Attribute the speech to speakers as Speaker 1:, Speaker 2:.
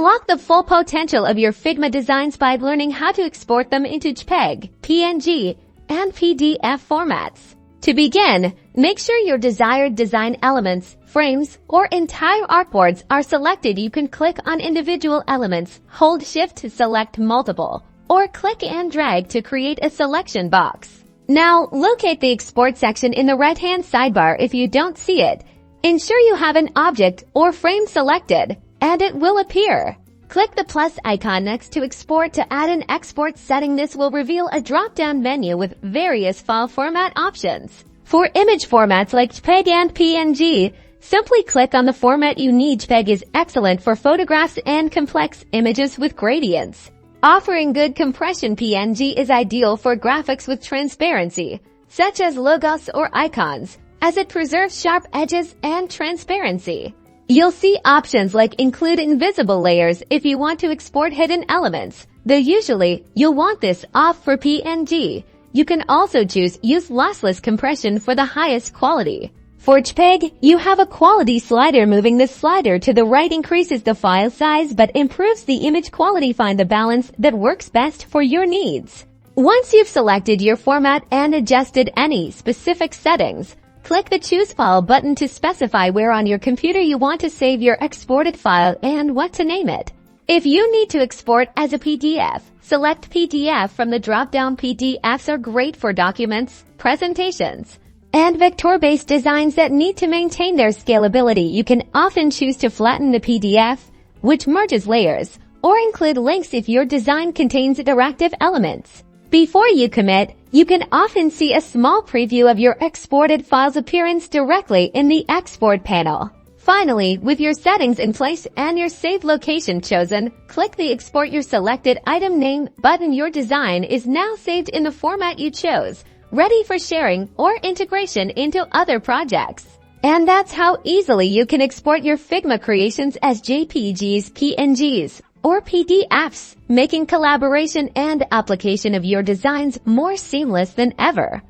Speaker 1: Unlock the full potential of your Figma designs by learning how to export them into JPEG, PNG, and PDF formats. To begin, make sure your desired design elements, frames, or entire artboards are selected. You can click on individual elements, hold Shift to select multiple, or click and drag to create a selection box. Now, locate the export section in the right-hand sidebar if you don't see it. Ensure you have an object or frame selected, and it will appear. Click the plus icon next to export to add an export setting. This will reveal a drop-down menu with various file format options. For image formats like JPEG and PNG, simply click on the format you need. JPEG is excellent for photographs and complex images with gradients. Offering good compression, PNG is ideal for graphics with transparency, such as logos or icons, as it preserves sharp edges and transparency. You'll see options like include invisible layers if you want to export hidden elements, though usually you'll want this off for PNG. You can also choose use lossless compression for the highest quality. For JPEG, you have a quality slider. Moving the slider to the right increases the file size but improves the image quality. Find the balance that works best for your needs. Once you've selected your format and adjusted any specific settings, click the Choose File button to specify where on your computer you want to save your exported file and what to name it. If you need to export as a PDF, select PDF from the drop-down. PDFs are great for documents, presentations, and vector-based designs that need to maintain their scalability. You can often choose to flatten the PDF, which merges layers, or include links if your design contains interactive elements. Before you commit, you can often see a small preview of your exported file's appearance directly in the Export panel. Finally, with your settings in place and your saved location chosen, click the Export Your Selected Item Name button. Your design is now saved in the format you chose, ready for sharing or integration into other projects. And that's how easily you can export your Figma creations as JPGs, PNGs, or PDFs, making collaboration and application of your designs more seamless than ever.